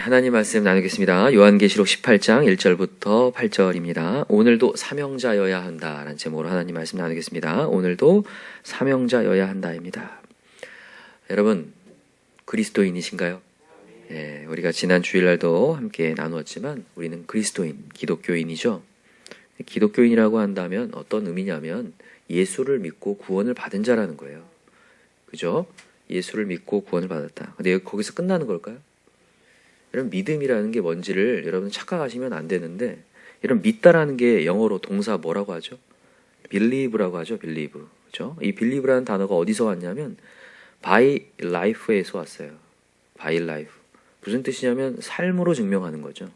하나님 말씀 나누겠습니다. 요한계시록 18장 1절부터 8절입니다. 오늘도 사명자여야 한다라는 제목으로 하나님 말씀 나누겠습니다. 오늘도 사명자여야 한다입니다. 여러분, 그리스도인이신가요? 예, 우리가 지난 주일날도 함께 나누었지만 우리는 그리스도인, 기독교인이죠. 기독교인이라고 한다면 어떤 의미냐면 예수를 믿고 구원을 받은 자라는 거예요. 그죠? 예수를 믿고 구원을 받았다. 근데 거기서 끝나는 걸까요? 이런 믿음이라는 게 뭔지를 여러분 착각하시면 안 되는데, 이런 믿다라는 게 영어로 동사 뭐라고 하죠? believe라고 하죠. believe. 그죠? 이 believe라는 단어가 어디서 왔냐면 by life에서 왔어요. by life. 무슨 뜻이냐면 삶으로 증명하는 거죠.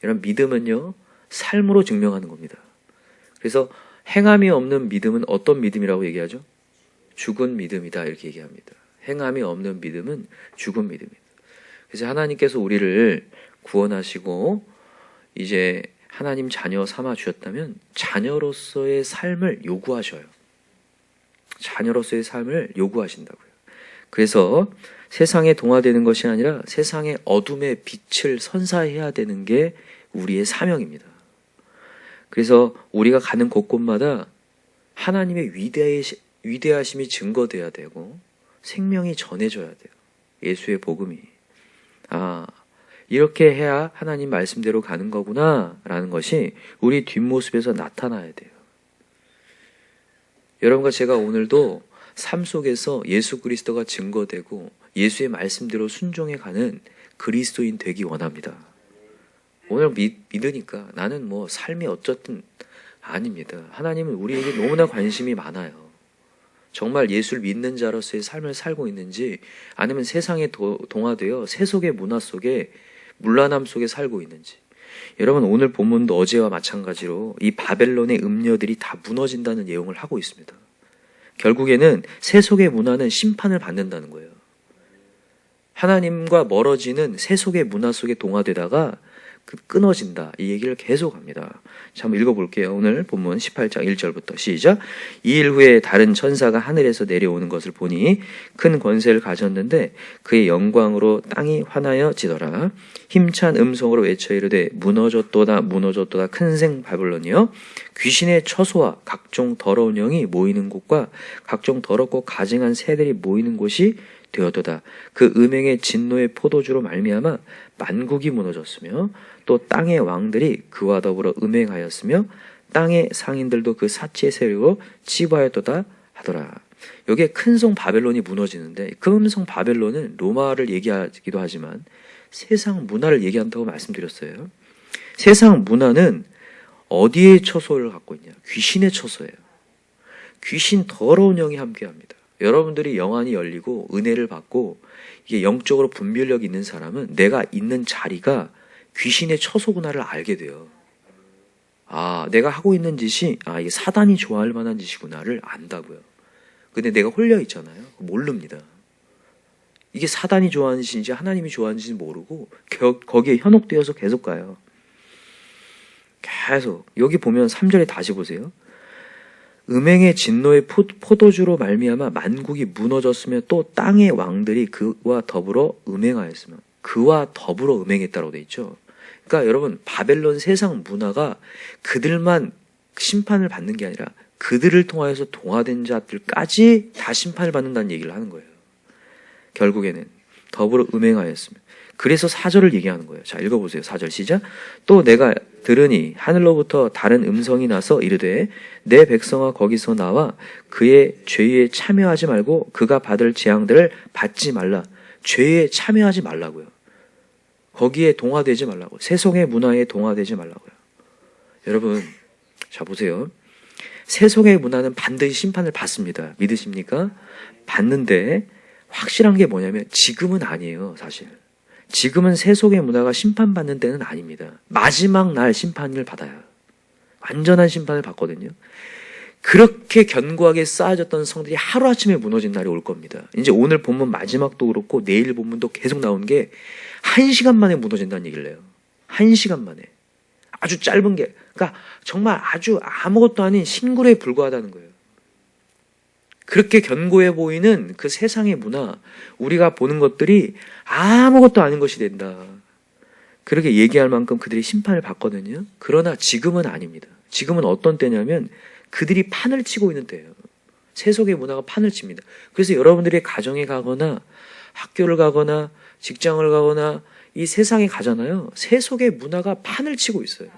이런 믿음은요, 삶으로 증명하는 겁니다. 그래서 행함이 없는 믿음은 어떤 믿음이라고 얘기하죠? 죽은 믿음이다, 이렇게 얘기합니다. 행함이 없는 믿음은 죽은 믿음이다. 그래서 하나님께서 우리를 구원하시고 이제 하나님 자녀 삼아 주셨다면 자녀로서의 삶을 요구하셔요. 자녀로서의 삶을 요구하신다고요. 그래서 세상에 동화되는 것이 아니라 세상의 어둠의 빛을 선사해야 되는 게 우리의 사명입니다. 그래서 우리가 가는 곳곳마다 하나님의 위대하심이 증거돼야 되고 생명이 전해져야 돼요. 예수의 복음이. 이렇게 해야 하나님 말씀대로 가는 거구나 라는 것이 우리 뒷모습에서 나타나야 돼요. 여러분과 제가 오늘도 삶 속에서 예수 그리스도가 증거되고 예수의 말씀대로 순종해가는 그리스도인 되기 원합니다. 오늘 믿으니까 나는 뭐 삶이 어쨌든 아닙니다. 하나님은 우리에게 너무나 관심이 많아요. 정말 예수를 믿는 자로서의 삶을 살고 있는지, 아니면 세상에 동화되어 세속의 문화 속에 문란함 속에 살고 있는지. 여러분, 오늘 본문도 어제와 마찬가지로 이 바벨론의 음녀들이 다 무너진다는 예언을 하고 있습니다. 결국에는 세속의 문화는 심판을 받는다는 거예요. 하나님과 멀어지는 세속의 문화 속에 동화되다가 끊어진다, 이 얘기를 계속합니다. 자, 한번 읽어볼게요. 오늘 본문 18장 1절부터 시작. 2일 후에 다른 천사가 하늘에서 내려오는 것을 보니 큰 권세를 가졌는데 그의 영광으로 땅이 환하여지더라. 힘찬 음성으로 외쳐 이르되 무너졌도다 무너졌도다 큰생 바벨론이여, 귀신의 처소와 각종 더러운 영이 모이는 곳과 각종 더럽고 가증한 새들이 모이는 곳이 되었도다. 그 음행의 진노의 포도주로 말미암아 만국이 무너졌으며 또 땅의 왕들이 그와 더불어 음행하였으며 땅의 상인들도 그 사치의 세력으로 치부하였도다 하더라. 여기에 큰 성 바벨론이 무너지는데, 큰 성 바벨론은 로마를 얘기하기도 하지만 세상 문화를 얘기한다고 말씀드렸어요. 세상 문화는 어디에 처소를 갖고 있냐? 귀신의 처소예요. 귀신 더러운 영이 함께합니다. 여러분들이 영안이 열리고 은혜를 받고 이게 영적으로 분별력이 있는 사람은 내가 있는 자리가 귀신의 처소구나를 알게 돼요. 내가 하고 있는 짓이 이게 사단이 좋아할 만한 짓이구나를 안다고요. 근데 내가 홀려 있잖아요. 모릅니다. 이게 사단이 좋아하는 짓인지 하나님이 좋아하는 짓인지 모르고 거기에 현혹되어서 계속 가요. 계속. 여기 보면 3절에 다시 보세요. 음행의 진노의 포도주로 말미암아 만국이 무너졌으며 또 땅의 왕들이 그와 더불어 음행하였으며, 그와 더불어 음행했다고 돼 있죠. 그러니까 여러분, 바벨론 세상 문화가 그들만 심판을 받는 게 아니라 그들을 통하여서 동화된 자들까지 다 심판을 받는다는 얘기를 하는 거예요. 결국에는 더불어 음행하였으며. 그래서 4절을 얘기하는 거예요. 자, 읽어보세요. 4절 시작. 또 내가 들으니 하늘로부터 다른 음성이 나서 이르되 내 백성아 거기서 나와 그의 죄에 참여하지 말고 그가 받을 재앙들을 받지 말라. 죄에 참여하지 말라고요. 거기에 동화되지 말라고. 세속의 문화에 동화되지 말라고요. 여러분, 자 보세요. 세속의 문화는 반드시 심판을 받습니다. 믿으십니까? 받는데 확실한 게 뭐냐면 지금은 아니에요, 사실. 지금은 세속의 문화가 심판받는 때는 아닙니다. 마지막 날 심판을 받아요. 완전한 심판을 받거든요. 그렇게 견고하게 쌓아졌던 성들이 하루아침에 무너진 날이 올 겁니다. 이제 오늘 본문 마지막도 그렇고 내일 본문도 계속 나온 게 1시간 만에 무너진다는 얘기를 해요. 1시간 만에. 아주 짧은 게, 그러니까 정말 아주 아무것도 아닌 신굴에 불과하다는 거예요. 그렇게 견고해 보이는 그 세상의 문화, 우리가 보는 것들이 아무것도 아닌 것이 된다. 그렇게 얘기할 만큼 그들이 심판을 받거든요. 그러나 지금은 아닙니다. 지금은 어떤 때냐면 그들이 판을 치고 있는 때예요. 세속의 문화가 판을 칩니다. 그래서 여러분들이 가정에 가거나 학교를 가거나 직장을 가거나 이 세상에 가잖아요. 세속의 문화가 판을 치고 있어요.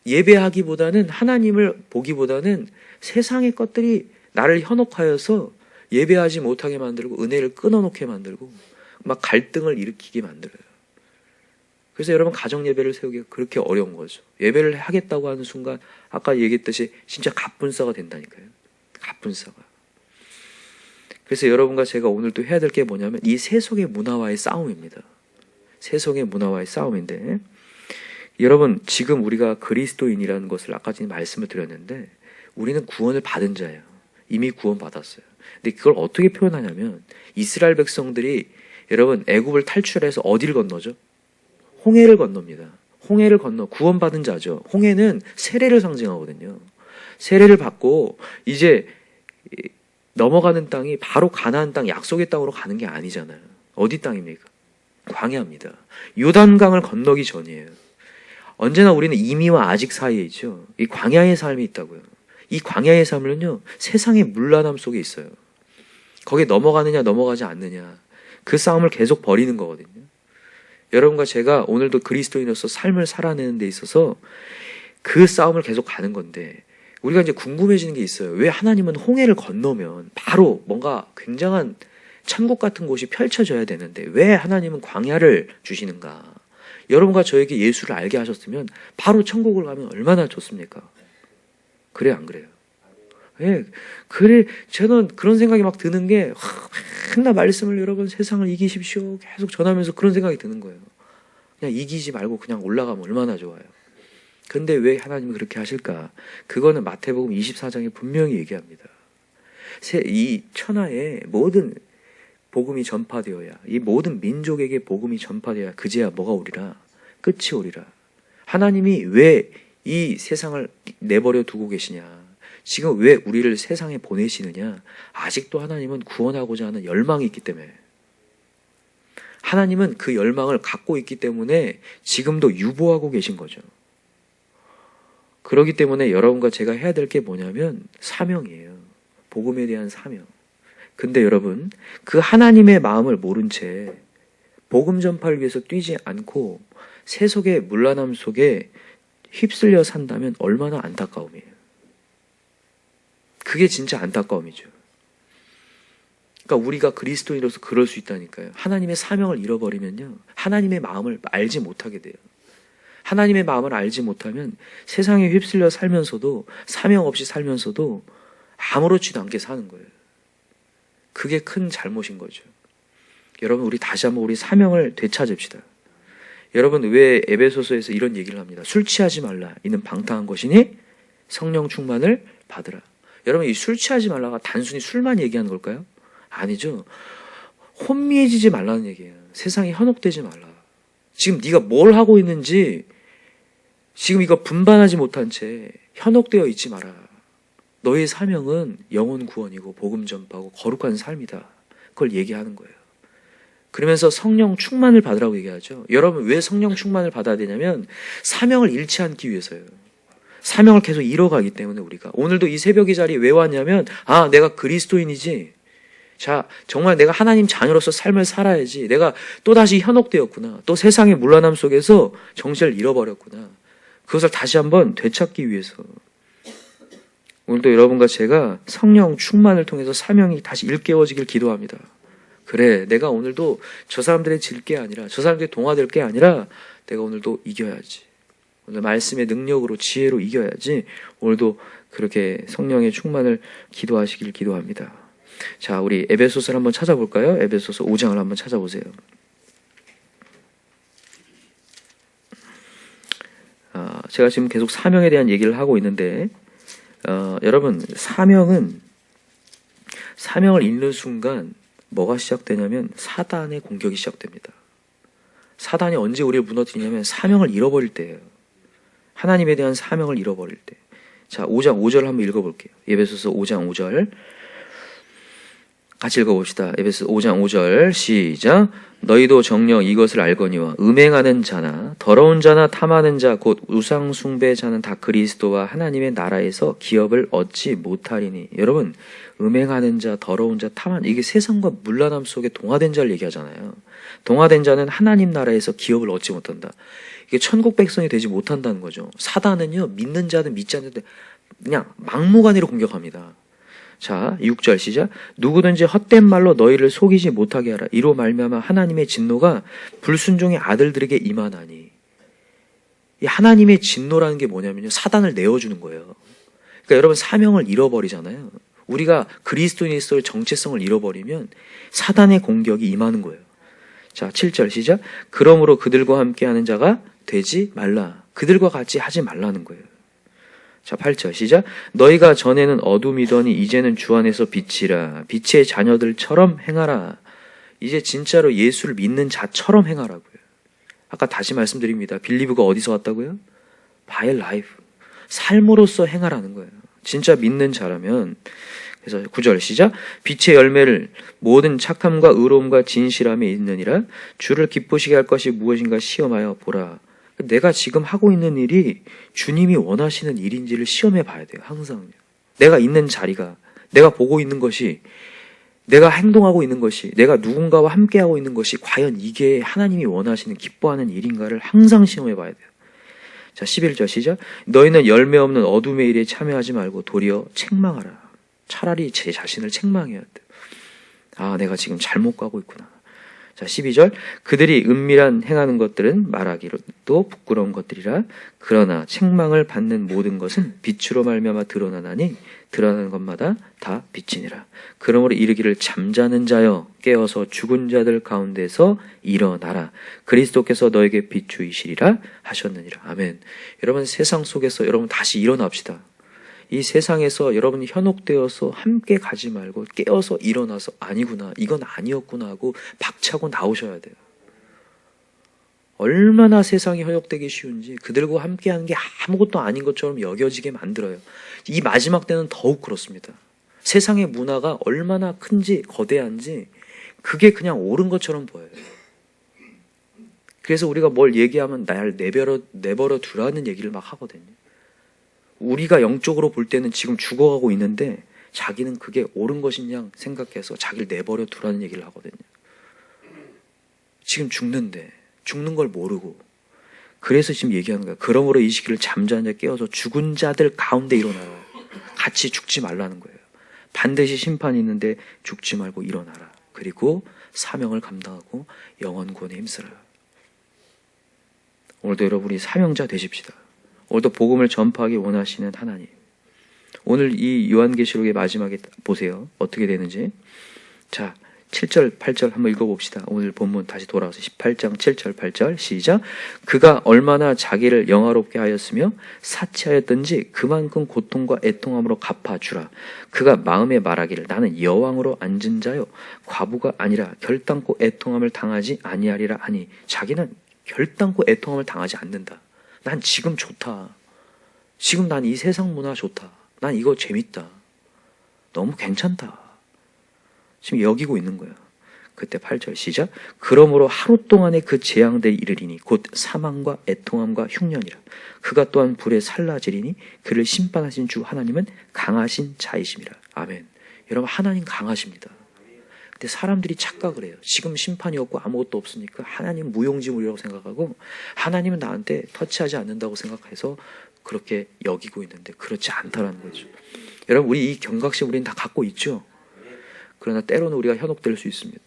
예배하기보다는 하나님을 보기보다는 세상의 것들이 나를 현혹하여서 예배하지 못하게 만들고 은혜를 끊어놓게 만들고 막 갈등을 일으키게 만들어요. 그래서 여러분 가정 예배를 세우기가 그렇게 어려운 거죠. 예배를 하겠다고 하는 순간 아까 얘기했듯이 진짜 갑분싸가 된다니까요. 갑분싸가. 그래서 여러분과 제가 오늘 또 해야 될 게 뭐냐면 이 세속의 문화와의 싸움입니다. 세속의 문화와의 싸움인데 여러분 지금 우리가 그리스도인이라는 것을 아까 전에 말씀을 드렸는데 우리는 구원을 받은 자예요. 이미 구원받았어요. 근데 그걸 어떻게 표현하냐면 이스라엘 백성들이 여러분 애굽을 탈출해서 어디를 건너죠? 홍해를 건넙니다. 홍해를 건너 구원받은 자죠. 홍해는 세례를 상징하거든요. 세례를 받고 이제 넘어가는 땅이 바로 가나안 땅 약속의 땅으로 가는 게 아니잖아요. 어디 땅입니까? 광야입니다. 요단강을 건너기 전이에요. 언제나 우리는 이미와 아직 사이에 있죠. 이 광야의 삶이 있다고요. 이 광야의 삶은요, 세상의 문란함 속에 있어요. 거기에 넘어가느냐 넘어가지 않느냐 그 싸움을 계속 벌이는 거거든요. 여러분과 제가 오늘도 그리스도인으로서 삶을 살아내는 데 있어서 그 싸움을 계속 가는 건데 우리가 이제 궁금해지는 게 있어요. 왜 하나님은 홍해를 건너면 바로 뭔가 굉장한 천국 같은 곳이 펼쳐져야 되는데 왜 하나님은 광야를 주시는가? 여러분과 저에게 예수를 알게 하셨으면 바로 천국을 가면 얼마나 좋습니까? 그래 안 그래요? 예, 그래 저는 그런 생각이 막 드는 게 맨날 말씀을 여러분 세상을 이기십시오 계속 전하면서 그런 생각이 드는 거예요. 그냥 이기지 말고 그냥 올라가면 얼마나 좋아요. 근데 왜 하나님이 그렇게 하실까? 그거는 마태복음 24장에 분명히 얘기합니다. 이 천하에 모든 복음이 전파되어야 이 모든 민족에게 복음이 전파되어야 그제야 뭐가 오리라? 끝이 오리라. 하나님이 왜 이 세상을 내버려 두고 계시냐? 지금 왜 우리를 세상에 보내시느냐? 아직도 하나님은 구원하고자 하는 열망이 있기 때문에 하나님은 그 열망을 갖고 있기 때문에 지금도 유보하고 계신 거죠. 그렇기 때문에 여러분과 제가 해야 될 게 뭐냐면 사명이에요. 복음에 대한 사명. 근데 여러분 그 하나님의 마음을 모른 채 복음 전파를 위해서 뛰지 않고 세속의 문란함 속에 휩쓸려 산다면 얼마나 안타까움이에요. 그게 진짜 안타까움이죠. 그러니까 우리가 그리스도인으로서 그럴 수 있다니까요. 하나님의 사명을 잃어버리면요. 하나님의 마음을 알지 못하게 돼요. 하나님의 마음을 알지 못하면 세상에 휩쓸려 살면서도 사명 없이 살면서도 아무렇지도 않게 사는 거예요. 그게 큰 잘못인 거죠. 여러분 우리 다시 한번 우리 사명을 되찾읍시다. 여러분 왜 에베소서에서 이런 얘기를 합니다. 술 취하지 말라. 이는 방탕한 것이니 성령 충만을 받으라. 여러분 이 술 취하지 말라가 단순히 술만 얘기하는 걸까요? 아니죠. 혼미해지지 말라는 얘기예요. 세상에 현혹되지 말라. 지금 네가 뭘 하고 있는지 지금 이거 분반하지 못한 채 현혹되어 있지 마라. 너의 사명은 영혼 구원이고 복음 전파고 거룩한 삶이다. 그걸 얘기하는 거예요. 그러면서 성령 충만을 받으라고 얘기하죠. 여러분 왜 성령 충만을 받아야 되냐면 사명을 잃지 않기 위해서요. 사명을 계속 잃어가기 때문에 우리가 오늘도 이 새벽의 자리에 왜 왔냐면 내가 그리스도인이지. 자, 정말 내가 하나님 자녀로서 삶을 살아야지. 내가 또다시 현혹되었구나. 또 세상의 문란함 속에서 정신을 잃어버렸구나. 그것을 다시 한번 되찾기 위해서 오늘도 여러분과 제가 성령 충만을 통해서 사명이 다시 일깨워지길 기도합니다. 그래, 내가 오늘도 저 사람들의 질 게 아니라 저 사람들의 동화될 게 아니라 내가 오늘도 이겨야지. 오늘 말씀의 능력으로 지혜로 이겨야지. 오늘도 그렇게 성령의 충만을 기도하시길 기도합니다. 자, 우리 에베소서를 한번 찾아볼까요? 에베소서 5장을 한번 찾아보세요. 제가 지금 계속 사명에 대한 얘기를 하고 있는데 여러분 사명을 잃는 순간 뭐가 시작되냐면 사단의 공격이 시작됩니다. 사단이 언제 우리를 무너뜨리냐면 사명을 잃어버릴 때예요. 하나님에 대한 사명을 잃어버릴 때. 자, 5장 5절 한번 읽어볼게요. 에베소서 5장 5절. 같이 읽어봅시다. 에베소 5장 5절 시작. 너희도 정녕 이것을 알거니와 음행하는 자나 더러운 자나 탐하는 자 곧 우상 숭배자는 다 그리스도와 하나님의 나라에서 기업을 얻지 못하리니. 여러분, 음행하는 자, 더러운 자, 탐하는, 이게 세상과 문란함 속에 동화된 자를 얘기하잖아요. 동화된 자는 하나님 나라에서 기업을 얻지 못한다. 이게 천국 백성이 되지 못한다는 거죠. 사단은요, 믿는 자든 믿지 않는 자든 그냥 막무가내로 공격합니다. 자, 6절 시작. 누구든지 헛된 말로 너희를 속이지 못하게 하라. 이로 말미암아 하나님의 진노가 불순종의 아들들에게 임하나니. 이 하나님의 진노라는 게 뭐냐면요, 사단을 내어주는 거예요. 그러니까 여러분, 사명을 잃어버리잖아요. 우리가 그리스도인으로서의 정체성을 잃어버리면 사단의 공격이 임하는 거예요. 자, 7절 시작. 그러므로 그들과 함께하는 자가 되지 말라. 그들과 같이 하지 말라는 거예요. 자, 8절 시작. 너희가 전에는 어둠이더니 이제는 주 안에서 빛이라. 빛의 자녀들처럼 행하라. 이제 진짜로 예수를 믿는 자처럼 행하라고요. 아까 다시 말씀드립니다. 빌리브가 어디서 왔다고요? By life. 삶으로서 행하라는 거예요. 진짜 믿는 자라면. 그래서 9절 시작. 빛의 열매를 모든 착함과 의로움과 진실함에 있느니라. 주를 기쁘시게 할 것이 무엇인가 시험하여 보라. 내가 지금 하고 있는 일이 주님이 원하시는 일인지를 시험해 봐야 돼요. 항상. 내가 있는 자리가, 내가 보고 있는 것이, 내가 행동하고 있는 것이, 내가 누군가와 함께하고 있는 것이 과연 이게 하나님이 원하시는 기뻐하는 일인가를 항상 시험해 봐야 돼요. 자, 11절 시작. 너희는 열매 없는 어둠의 일에 참여하지 말고 도리어 책망하라. 차라리 제 자신을 책망해야 돼요. 아, 내가 지금 잘못 가고 있구나. 자, 12절. 그들이 은밀한 행하는 것들은 말하기로도 부끄러운 것들이라. 그러나 책망을 받는 모든 것은 빛으로 말미암아 드러나나니 드러나는 것마다 다 빛이니라. 그러므로 이르기를 잠자는 자여 깨어서 죽은 자들 가운데서 일어나라. 그리스도께서 너에게 비추이시리라 하셨느니라. 아멘. 여러분, 세상 속에서 여러분 다시 일어납시다. 이 세상에서 여러분이 현혹되어서 함께 가지 말고 깨어서 일어나서 아니구나, 이건 아니었구나 하고 박차고 나오셔야 돼요. 얼마나 세상이 현혹되기 쉬운지 그들과 함께하는 게 아무것도 아닌 것처럼 여겨지게 만들어요. 이 마지막 때는 더욱 그렇습니다. 세상의 문화가 얼마나 큰지 거대한지 그게 그냥 옳은 것처럼 보여요. 그래서 우리가 뭘 얘기하면 날 내버려 두라는 얘기를 막 하거든요. 우리가 영적으로 볼 때는 지금 죽어가고 있는데 자기는 그게 옳은 것이냐 생각해서 자기를 내버려 두라는 얘기를 하거든요. 지금 죽는데 죽는 걸 모르고, 그래서 지금 얘기하는 거야. 그러므로 이 시기를 잠자는 자 깨어서 죽은 자들 가운데 일어나라. 같이 죽지 말라는 거예요. 반드시 심판이 있는데 죽지 말고 일어나라. 그리고 사명을 감당하고 영원 구원에 힘쓰라. 오늘도 여러분이 사명자 되십시다. 오늘도 복음을 전파하기 원하시는 하나님. 오늘 이 요한계시록의 마지막에 보세요. 어떻게 되는지. 자, 7절, 8절 한번 읽어봅시다. 오늘 본문 다시 돌아와서 18장 7절, 8절 시작. 그가 얼마나 자기를 영화롭게 하였으며 사치하였던지 그만큼 고통과 애통함으로 갚아주라. 그가 마음에 말하기를 나는 여왕으로 앉은 자요 과부가 아니라 결단코 애통함을 당하지 아니하리라 하니, 자기는 결단코 애통함을 당하지 않는다. 난 지금 좋다. 지금 난 이 세상 문화 좋다. 난 이거 재밌다. 너무 괜찮다. 지금 여기고 있는 거야. 그때 8절 시작. 그러므로 하루 동안에 그 재앙대에 이르리니 곧 사망과 애통함과 흉년이라. 그가 또한 불에 살라지리니 그를 심판하신 주 하나님은 강하신 자이심이라. 아멘. 여러분, 하나님 강하십니다. 근데 사람들이 착각을 해요. 지금 심판이 없고 아무것도 없으니까 하나님 무용지물이라고 생각하고 하나님은 나한테 터치하지 않는다고 생각해서 그렇게 여기고 있는데 그렇지 않다라는 거죠. 여러분, 우리 이 경각심 우리는 다 갖고 있죠. 그러나 때로는 우리가 현혹될 수 있습니다.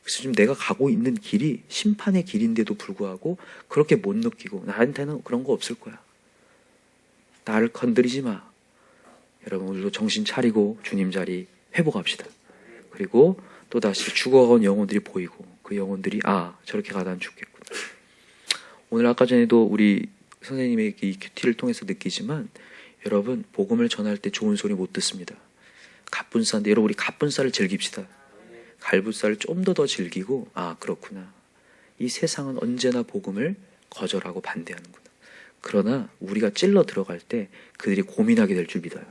그래서 지금 내가 가고 있는 길이 심판의 길인데도 불구하고 그렇게 못 느끼고 나한테는 그런 거 없을 거야. 나를 건드리지 마. 여러분, 우리도 정신 차리고 주님 자리 회복합시다. 그리고 또다시 죽어간 영혼들이 보이고 그 영혼들이 저렇게 가다 죽겠구나. 오늘 아까 전에도 우리 선생님의 이 큐티를 통해서 느끼지만 여러분, 복음을 전할 때 좋은 소리 못 듣습니다. 갑분싸인데 여러분, 우리 갑분싸를 즐깁시다. 갈분싸를 좀 더 즐기고 그렇구나. 이 세상은 언제나 복음을 거절하고 반대하는구나. 그러나 우리가 찔러 들어갈 때 그들이 고민하게 될 줄 믿어요.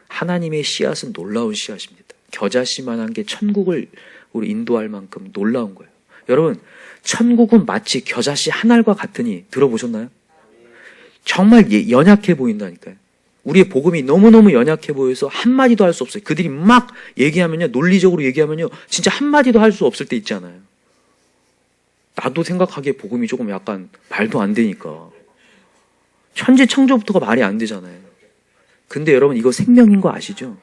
하나님의 씨앗은 놀라운 씨앗입니다. 겨자씨만한 게 천국을 우리 인도할 만큼 놀라운 거예요. 여러분, 천국은 마치 겨자씨 한 알과 같으니 들어보셨나요? 정말 연약해 보인다니까요. 우리의 복음이 너무너무 연약해 보여서 한마디도 할 수 없어요. 그들이 막 얘기하면요, 논리적으로 얘기하면요, 진짜 한마디도 할 수 없을 때 있잖아요. 나도 생각하기에 복음이 조금 약간 말도 안 되니까. 천지 창조부터가 말이 안 되잖아요. 근데 여러분, 이거 생명인 거 아시죠?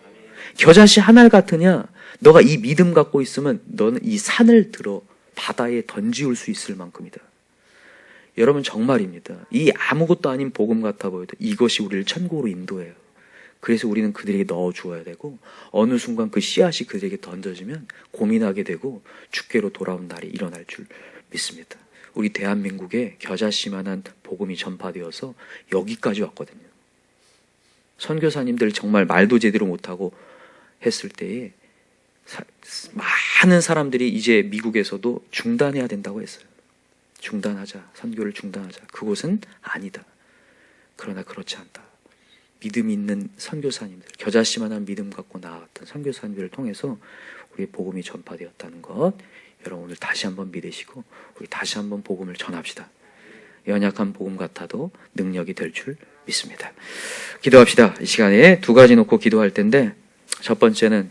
겨자씨 한 알 같으냐? 너가 이 믿음 갖고 있으면 너는 이 산을 들어 바다에 던지울 수 있을 만큼이다. 여러분, 정말입니다. 이 아무것도 아닌 복음 같아 보여도 이것이 우리를 천국으로 인도해요. 그래서 우리는 그들에게 넣어 주어야 되고, 어느 순간 그 씨앗이 그들에게 던져지면 고민하게 되고 주께로 돌아온 날이 일어날 줄 믿습니다. 우리 대한민국에 겨자씨만한 복음이 전파되어서 여기까지 왔거든요. 선교사님들 정말 말도 제대로 못하고 했을 때에 많은 사람들이 이제 미국에서도 중단해야 된다고 했어요. 중단하자. 선교를 중단하자. 그곳은 아니다. 그러나 그렇지 않다. 믿음 있는 선교사님들, 겨자씨만한 믿음 갖고 나왔던 선교사님들을 통해서 우리의 복음이 전파되었다는 것, 여러분 오늘 다시 한번 믿으시고 우리 다시 한번 복음을 전합시다. 연약한 복음 같아도 능력이 될 줄 믿습니다. 기도합시다. 이 시간에 두 가지 놓고 기도할 텐데, 첫 번째는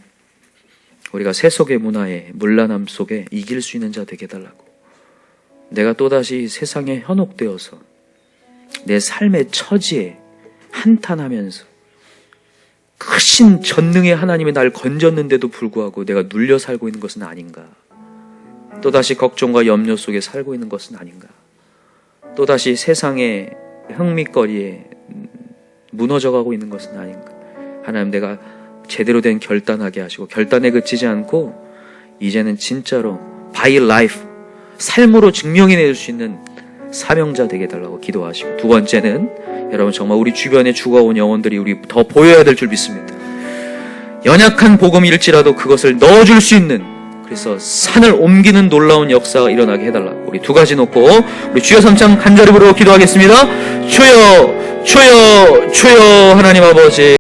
우리가 세속의 문화에 문란함 속에 이길 수 있는 자 되게 해달라고. 내가 또다시 세상에 현혹되어서 내 삶의 처지에 한탄하면서 크신 전능의 하나님이 날 건졌는데도 불구하고 내가 눌려 살고 있는 것은 아닌가. 또다시 걱정과 염려 속에 살고 있는 것은 아닌가. 또다시 세상의 흥미거리에 무너져가고 있는 것은 아닌가. 하나님, 내가 제대로 된 결단하게 하시고 결단에 그치지 않고 이제는 진짜로 by life, 삶으로 증명해낼 수 있는 사명자 되게 해달라고 기도하시고, 두 번째는 여러분 정말 우리 주변에 죽어온 영혼들이 우리 더 보여야 될 줄 믿습니다. 연약한 복음일지라도 그것을 넣어줄 수 있는, 그래서 산을 옮기는 놀라운 역사가 일어나게 해달라고. 우리 두 가지 놓고 우리 주여 삼창 간절히 부르고 기도하겠습니다. 주여 주여 주여 하나님 아버지,